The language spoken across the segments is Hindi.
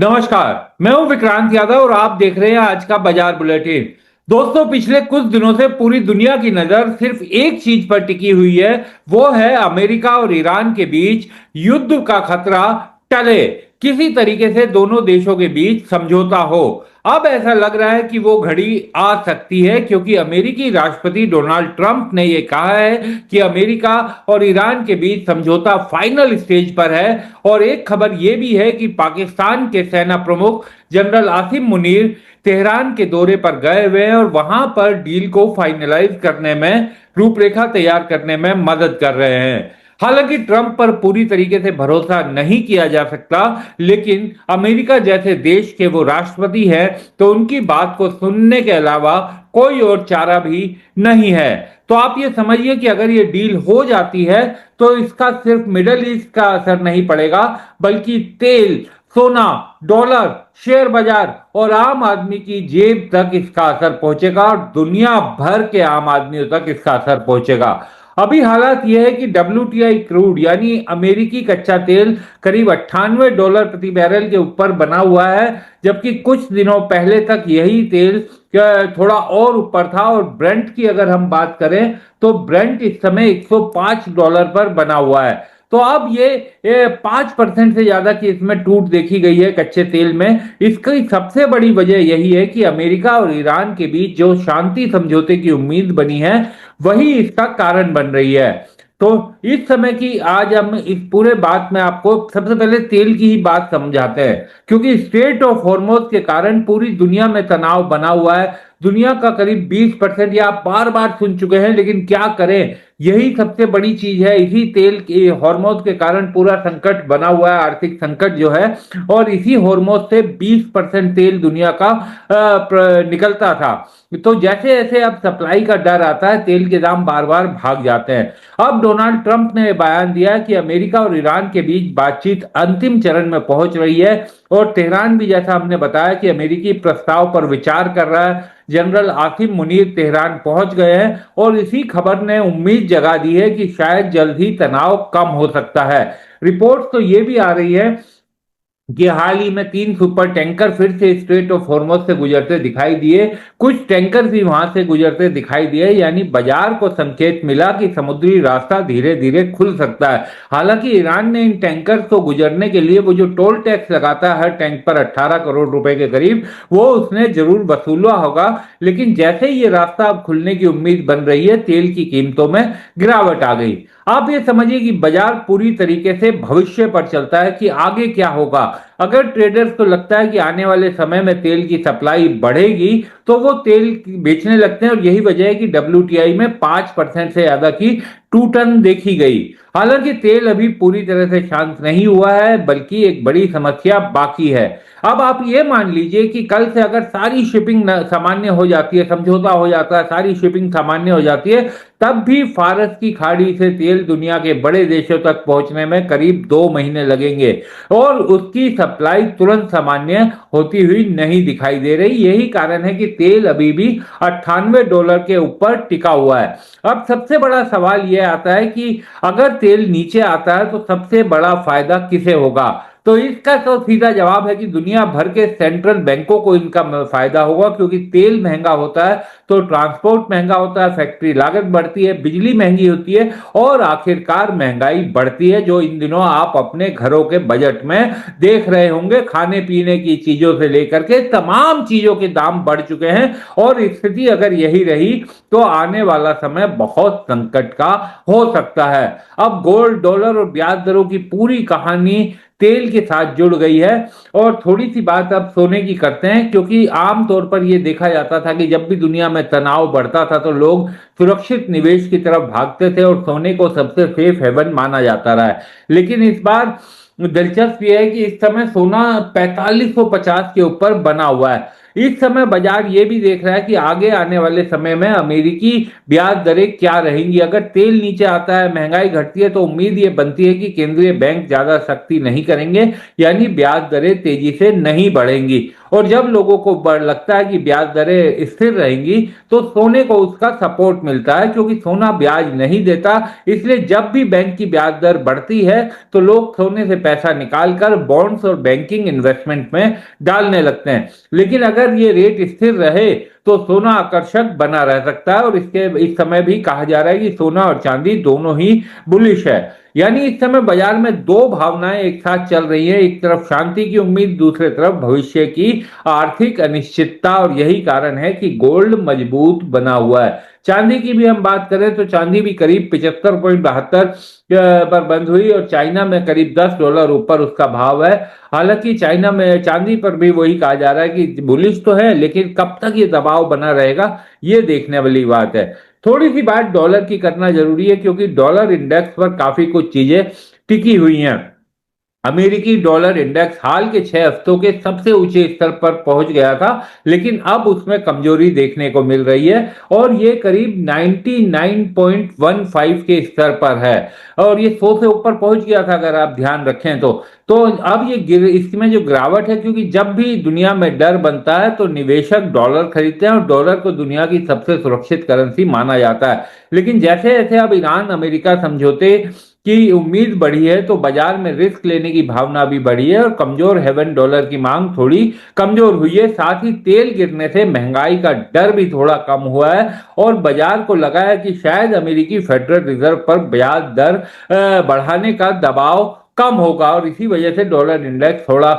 नमस्कार। मैं हूं विक्रांत यादव और आप देख रहे हैं आज का बाजार बुलेटिन। दोस्तों, पिछले कुछ दिनों से पूरी दुनिया की नजर सिर्फ एक चीज पर टिकी हुई है। वो है अमेरिका और ईरान के बीच युद्ध का खतरा टले, किसी तरीके से दोनों देशों के बीच समझौता हो। अब ऐसा लग रहा है कि वो घड़ी आ सकती है, क्योंकि अमेरिकी राष्ट्रपति डोनाल्ड ट्रंप ने ये कहा है कि अमेरिका और ईरान के बीच समझौता फाइनल स्टेज पर है। और एक खबर यह भी है कि पाकिस्तान के सेना प्रमुख जनरल आसिम मुनीर तेहरान के दौरे पर गए हुए हैं और वहां पर डील को फाइनलाइज करने में, रूपरेखा तैयार करने में मदद कर रहे हैं। हालांकि ट्रंप पर पूरी तरीके से भरोसा नहीं किया जा सकता, लेकिन अमेरिका जैसे देश के वो राष्ट्रपति हैं, तो उनकी बात को सुनने के अलावा कोई और चारा भी नहीं है। तो आप ये समझिए कि अगर ये डील हो जाती है तो इसका सिर्फ मिडल ईस्ट का असर नहीं पड़ेगा, बल्कि तेल, सोना, डॉलर, शेयर बाजार और आम आदमी की जेब तक इसका असर पहुंचेगा और दुनिया भर के आम आदमियों तक इसका असर पहुंचेगा। अभी हालात यह है कि WTI क्रूड यानी अमेरिकी कच्चा तेल करीब $98 प्रति बैरल के ऊपर बना हुआ है, जबकि कुछ दिनों पहले तक यही तेल थोड़ा और ऊपर था। और ब्रेंट की अगर हम बात करें तो ब्रेंट इस समय $105 पर बना हुआ है। तो अब ये 5% से ज्यादा की इसमें टूट देखी गई है कच्चे तेल में। इसकी सबसे बड़ी वजह यही है कि अमेरिका और ईरान के बीच जो शांति समझौते की उम्मीद बनी है, वही इसका कारण बन रही है। तो इस समय की आज हम इस पूरे बात में आपको सबसे पहले तेल की ही बात समझाते हैं, क्योंकि स्ट्रेट ऑफ हॉर्मोज के कारण पूरी दुनिया में तनाव बना हुआ है। दुनिया का करीब 20%, या आप बार बार सुन चुके हैं, लेकिन क्या करें, यही सबसे बड़ी चीज है। इसी तेल के हॉर्मोज के कारण पूरा संकट बना हुआ है, आर्थिक संकट जो है। और इसी हॉर्मोज से 20% तेल दुनिया का निकलता था। तो जैसे जैसे अब सप्लाई का डर आता है, तेल के दाम बार बार भाग जाते हैं। अब डोनाल्ड ट्रंप ने बयान दिया कि अमेरिका और ईरान के बीच बातचीत अंतिम चरण में पहुंच रही है और तेहरान भी, जैसा हमने बताया, कि अमेरिकी प्रस्ताव पर विचार कर रहा है। जनरल आसिम मुनीर तेहरान पहुंच गए हैं और इसी खबर ने उम्मीद जगा दी है कि शायद जल्द ही तनाव कम हो सकता है। रिपोर्ट तो ये भी आ रही है कि हाल ही में 3 सुपर टैंकर फिर से स्ट्रेट ऑफ हॉर्मोज से गुजरते दिखाई दिए। कुछ टैंकर भी वहां से गुजरते दिखाई दिए, यानी बाजार को संकेत मिला कि समुद्री रास्ता धीरे धीरे खुल सकता है। हालांकि ईरान ने इन टैंकर को गुजरने के लिए वो जो टोल टैक्स लगाता है हर टैंक पर 18 करोड़ रुपए के करीब, वो उसने जरूर वसूला होगा। लेकिन जैसे ही ये रास्ता अब खुलने की उम्मीद बन रही है, तेल की कीमतों में गिरावट आ गई। आप ये समझिए कि बाजार पूरी तरीके से भविष्य पर चलता है कि आगे क्या होगा। अगर ट्रेडर्स को लगता है कि आने वाले समय में तेल की सप्लाई बढ़ेगी, तो वो तेल बेचने लगते हैं। और यही वजह है कि WTI में 5% से ज्यादा की टूटन देखी गई। हालांकि तेल अभी पूरी तरह से शांत नहीं हुआ है, बल्कि एक बड़ी समस्या बाकी है। अब आप ये मान लीजिए कि कल से अगर सारी शिपिंग सामान्य हो जाती है, समझौता हो जाता है, सारी शिपिंग सामान्य हो जाती है, तब भी फारस की खाड़ी से तेल दुनिया के बड़े देशों तक पहुंचने में करीब 2 महीने लगेंगे और उसकी सप्लाई तुरंत सामान्य होती हुई नहीं दिखाई दे रही। यही कारण है कि तेल अभी भी $98 के ऊपर टिका हुआ है। अब सबसे बड़ा सवाल यह आता है कि अगर तेल नीचे आता है तो सबसे बड़ा फायदा किसे होगा। तो इसका तो सीधा जवाब है कि दुनिया भर के सेंट्रल बैंकों को इनका फायदा होगा, क्योंकि तेल महंगा होता है तो ट्रांसपोर्ट महंगा होता है, फैक्ट्री लागत बढ़ती है, बिजली महंगी होती है और आखिरकार महंगाई बढ़ती है, जो इन दिनों आप अपने घरों के बजट में देख रहे होंगे। खाने पीने की चीजों से लेकर के तमाम चीजों के दाम बढ़ चुके हैं और स्थिति अगर यही रही तो आने वाला समय बहुत संकट का हो सकता है। अब गोल्ड, डॉलर और ब्याज दरों की पूरी कहानी तेल के साथ जुड़ गई है। और थोड़ी सी बात अब सोने की करते हैं, क्योंकि आमतौर पर यह देखा जाता था कि जब भी दुनिया में तनाव बढ़ता था तो लोग सुरक्षित निवेश की तरफ भागते थे और सोने को सबसे सेफ हेवन माना जाता रहा है। लेकिन इस बार दिलचस्प यह है कि इस समय सोना 4550 के ऊपर बना हुआ है। इस समय बाजार ये भी देख रहा है कि आगे आने वाले समय में अमेरिकी ब्याज दरें क्या रहेंगी। अगर तेल नीचे आता है, महंगाई घटती है, तो उम्मीद ये बनती है कि केंद्रीय बैंक ज्यादा सख्ती नहीं करेंगे, यानी ब्याज दरें तेजी से नहीं बढ़ेंगी। और जब लोगों को लगता है कि ब्याज दरें स्थिर रहेंगी, तो सोने को उसका सपोर्ट मिलता है, क्योंकि सोना ब्याज नहीं देता। इसलिए जब भी बैंक की ब्याज दर बढ़ती है, तो लोग सोने से पैसा निकालकर बॉन्ड्स और बैंकिंग इन्वेस्टमेंट में डालने लगते हैं। लेकिन अगर ये रेट स्थिर रहे, तो सोना आकर्षक बना रह सकता है। और इसके इस समय भी कहा जा रहा है कि सोना और चांदी दोनों ही बुलिश है। यानी इस समय बाजार में दो भावनाएं एक साथ चल रही है, एक तरफ शांति की उम्मीद, दूसरे तरफ भविष्य की आर्थिक अनिश्चितता। और यही कारण है कि गोल्ड मजबूत बना हुआ है। चांदी की भी हम बात करें तो चांदी भी करीब 75.72 पर बंद हुई, और चाइना में करीब $10 ऊपर उसका भाव है। हालांकि चाइना में चांदी पर भी वही कहा जा रहा है कि बुलिश तो है, लेकिन कब तक ये दबाव बना रहेगा, ये देखने वाली बात है। थोड़ी सी बात डॉलर की करना जरूरी है, क्योंकि डॉलर इंडेक्स पर काफी कुछ चीजें टिकी हुई हैं। अमेरिकी डॉलर इंडेक्स हाल के 6 हफ्तों के सबसे ऊंचे स्तर पर पहुंच गया था, लेकिन अब उसमें कमजोरी देखने को मिल रही है, और ये करीब 99.15 के स्तर पर है। और ये 100 से ऊपर पहुंच गया था, अगर आप ध्यान रखें तो अब ये इसमें जो गिरावट है, क्योंकि जब भी दुनिया में डर बनता है, तो निवेशक डॉलर खरीदते हैं, और डॉलर को दुनिया की सबसे सुरक्षित करेंसी माना जाता है। लेकिन जैसे जैसे अब ईरान अमेरिका समझौते की उम्मीद बढ़ी है, तो बाजार में रिस्क लेने की भावना भी बढ़ी है, और कमजोर हेवन डॉलर की मांग थोड़ी कमजोर हुई है। साथ ही तेल गिरने से महंगाई का डर भी थोड़ा कम हुआ है, और बाजार को लगा है कि शायद अमेरिकी फेडरल रिजर्व पर ब्याज दर बढ़ाने का दबाव कम होगा, और इसी वजह से डॉलर इंडेक्स थोड़ा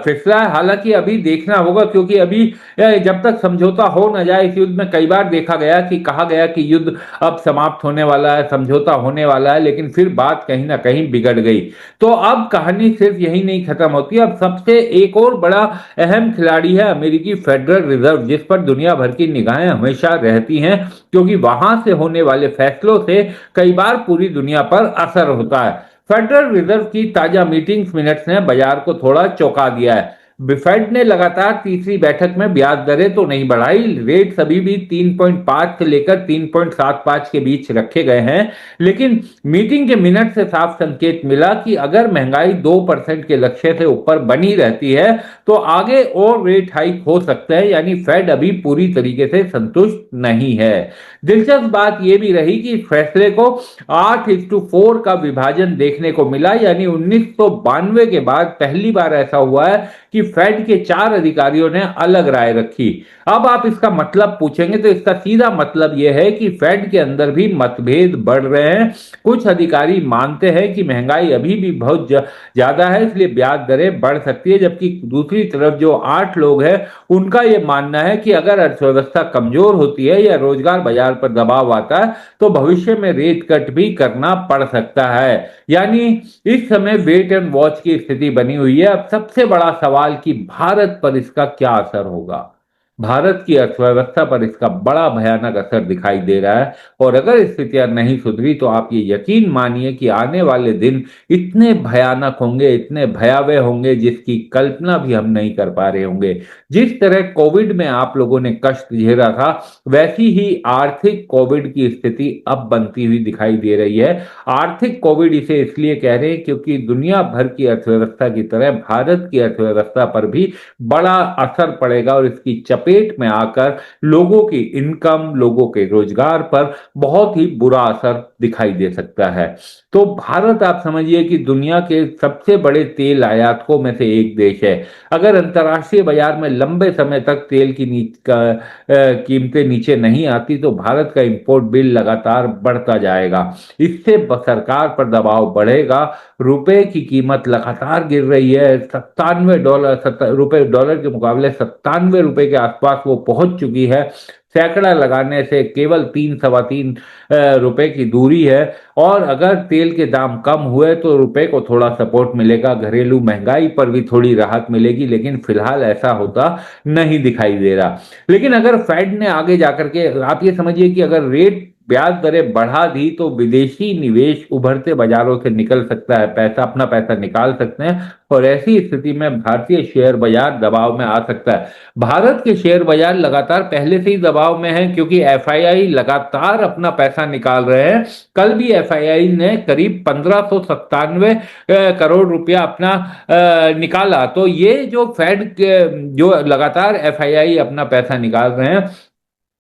फिसला है। हालांकि अभी देखना होगा, क्योंकि अभी जब तक समझौता हो न जाए इस युद्ध में, कई बार देखा गया कि कहा गया कि युद्ध अब समाप्त होने वाला है, समझौता होने वाला है, लेकिन फिर बात कहीं ना कहीं बिगड़ गई। तो अब कहानी सिर्फ यही नहीं खत्म होती। अब सबसे एक और बड़ा अहम खिलाड़ी है अमेरिकी फेडरल रिजर्व, जिस पर दुनिया भर की निगाहें हमेशा रहती हैं, क्योंकि वहां से होने वाले फैसलों से कई बार पूरी दुनिया पर असर होता है। फेडरल रिजर्व की ताजा मीटिंग्स मिनट्स ने बाजार को थोड़ा चौंका दिया है। फेड ने लगातार तीसरी बैठक में ब्याज दरें तो नहीं बढ़ाई, रेट अभी भी 3.5 से लेकर 3.75 के बीच रखे गए हैं। लेकिन मीटिंग के मिनट से साफ संकेत मिला कि अगर महंगाई 2% के लक्ष्य से ऊपर बनी रहती है, तो आगे और रेट हाइक हो सकता है। यानी फेड अभी पूरी तरीके से संतुष्ट नहीं है। दिलचस्प बात यह भी रही कि इस फैसले को 8:4 का विभाजन देखने को मिला, यानी 1992 के बाद पहली बार ऐसा हुआ है कि फेड के 4 अधिकारियों ने अलग राय रखी। अब आप इसका मतलब पूछेंगे, तो इसका सीधा मतलब यह है कि फेड के अंदर भी मतभेद बढ़ रहे हैं। कुछ अधिकारी मानते हैं कि महंगाई अभी भी बहुत ज्यादा है, इसलिए ब्याज दरें बढ़ सकती है, जबकि दूसरी तरफ जो 8 लोग हैं, उनका यह मानना है कि अगर अर्थव्यवस्था कमजोर होती है या रोजगार बाजार पर दबाव आता है, तो भविष्य में रेट कट भी करना पड़ सकता है। यानी इस समय वेट एंड वॉच की स्थिति बनी हुई है। अब सबसे बड़ा सवाल कि भारत पर इसका क्या असर होगा। भारत की अर्थव्यवस्था पर इसका बड़ा भयानक असर दिखाई दे रहा है, और अगर स्थितियां नहीं सुधरी, तो आप ये यकीन मानिए कि आने वाले दिन इतने भयानक होंगे, इतने भयावह होंगे, जिसकी कल्पना भी हम नहीं कर पा रहे होंगे। जिस तरह कोविड में आप लोगों ने कष्ट झेला था, वैसी ही आर्थिक कोविड की स्थिति अब बनती हुई दिखाई दे रही है। आर्थिक कोविड इसे इसलिए कह रहे हैं क्योंकि दुनिया भर की अर्थव्यवस्था की तरह भारत की अर्थव्यवस्था पर भी बड़ा असर पड़ेगा, और इसकी चपेट में आकर लोगों की इनकम, लोगों के रोजगार पर बहुत ही बुरा असर दिखाई दे सकता है। तो भारत आप समझिए कि दुनिया के सबसे बड़े तेल आयातकों में से एक देश है। अगर अंतर्राष्ट्रीय बाजार में लंबे समय तक तेल की कीमतें नीचे नहीं आती, तो भारत का इंपोर्ट बिल लगातार बढ़ता जाएगा। इससे सरकार पर दबाव बढ़ेगा। रुपए की कीमत लगातार गिर रही है, $97 डॉलर के मुकाबले $97 के आसपास वो पहुंच चुकी है। सैकड़ा लगाने से केवल 3-3.25 रुपए की दूरी है, और अगर तेल के दाम कम हुए, तो रुपए को थोड़ा सपोर्ट मिलेगा, घरेलू महंगाई पर भी थोड़ी राहत मिलेगी। लेकिन फिलहाल ऐसा होता नहीं दिखाई दे रहा। लेकिन अगर फेड ने आगे जाकर के, आप ये समझिए कि अगर रेट ब्याज दरें बढ़ा दी तो विदेशी निवेश उभरते बाजारों से निकल सकता है, पैसा अपना पैसा निकाल सकते हैं और ऐसी स्थिति में भारतीय शेयर बाजार दबाव में आ सकता है। भारत के शेयर बाजार लगातार पहले से ही दबाव में है क्योंकि एफआईआई लगातार अपना पैसा निकाल रहे हैं। कल भी एफआईआई ने करीब 1597 करोड़ रुपया अपना निकाला। तो ये जो फेड जो लगातार एफआईआई अपना पैसा निकाल रहे हैं,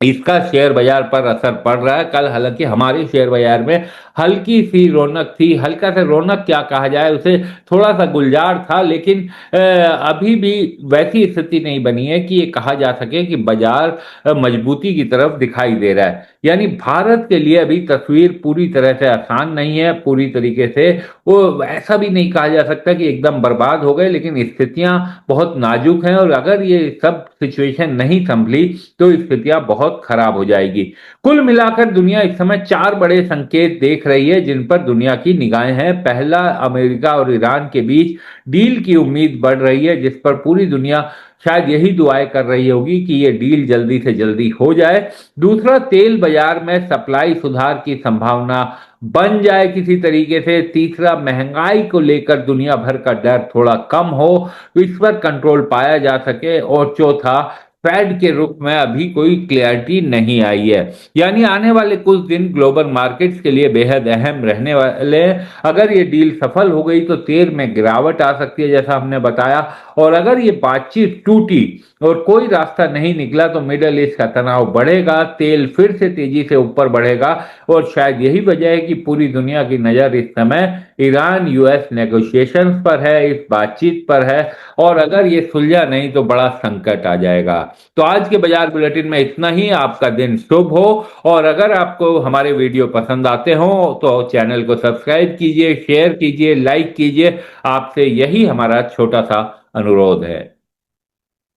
इसका शेयर बाजार पर असर पड़ रहा है। कल हालांकि हमारे शेयर बाजार में हल्की सी रौनक थी, हल्का सा रौनक क्या कहा जाए उसे, थोड़ा सा गुलजार था, लेकिन अभी भी वैसी स्थिति नहीं बनी है कि ये कहा जा सके कि बाजार मजबूती की तरफ दिखाई दे रहा है। यानी भारत के लिए अभी तस्वीर पूरी तरह से आसान नहीं है, पूरी तरीके से वो ऐसा भी नहीं कहा जा सकता कि एकदम बर्बाद हो गए, लेकिन स्थितियां बहुत नाजुक हैं और अगर ये सब सिचुएशन नहीं संभली तो स्थितियां बहुत खराब हो जाएगी। कुल मिलाकर दुनिया इस समय 4 बड़े संकेत देख रही है जिन पर दुनिया की निगाहें हैं। पहला, अमेरिका और ईरान के बीच डील की उम्मीद बढ़ रही है, जिस पर पूरी दुनिया शायद यही दुआएं कर रही होगी कि ये डील जल्दी से जल्दी हो जाए। दूसरा, तेल बाजार में सप्लाई सुधार की संभावना बन जाए किसी तरीके से। तीसरा, महंगाई को लेकर दुनिया भर का डर थोड़ा कम हो, इस पर कंट्रोल पाया जा सके। और चौथा, फेड के रुख में अभी कोई क्लैरिटी नहीं आई है। यानी आने वाले कुछ दिन ग्लोबल मार्केट्स के लिए बेहद अहम रहने वाले हैं। अगर ये डील सफल हो गई तो तेल में गिरावट आ सकती है जैसा हमने बताया, और अगर ये बातचीत टूटी और कोई रास्ता नहीं निकला तो मिडल ईस्ट का तनाव बढ़ेगा, तेल फिर से तेजी से ऊपर बढ़ेगा। और शायद यही वजह है कि पूरी दुनिया की नजर इस समय ईरान यूएस नेगोशिएशंस पर है, इस बातचीत पर है, और अगर ये सुलझा नहीं तो बड़ा संकट आ जाएगा। तो आज के बाजार बुलेटिन में इतना ही। आपका दिन शुभ हो, और अगर आपको हमारे वीडियो पसंद आते हो तो चैनल को सब्सक्राइब कीजिए, शेयर कीजिए, लाइक कीजिए। आपसे यही हमारा छोटा सा अनुरोध है।